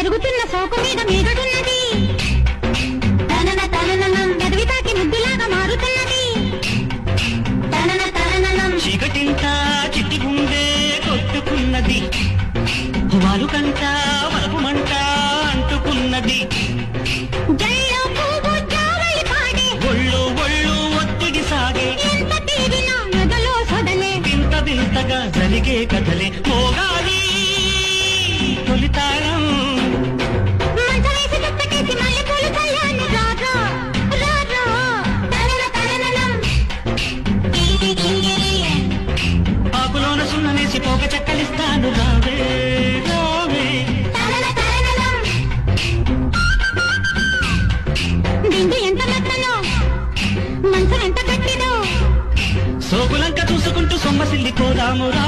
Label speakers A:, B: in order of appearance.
A: జరుగుతున్న సోకు మీద మీగడున్నది తనన తననం గదివితాకి ముద్దులాగా మారుతున్నది తనన తననం
B: చీకటింతా చిట్టి గుండె కొట్టుకున్నది వారుకంట వరపు మంట అంటుకున్నది
A: జల్లో పువ్వు జావళి పాడే
B: ఒళ్ళు ఒళ్ళు ఒత్తిడి సాగే
A: ఎంత తీరినా ఎదలో సొదలే
B: వింత వింతగా జరిగే కథలే మోగాలి తొలితారం
A: మంచవేసి చుట్టకేసి మల్లెపూలు చల్లాను రారా రారా తనన తననం
B: ఆకులోన సున్ననేసి పోక చెక్కలిస్తాను రావే రావే
A: తనన తననం దిండు ఎంత మెత్తనో మంచం ఎంత గట్టిదో
B: సోకులంక చూసుకుంటూ సొమ్మసిల్లి పోదాము రా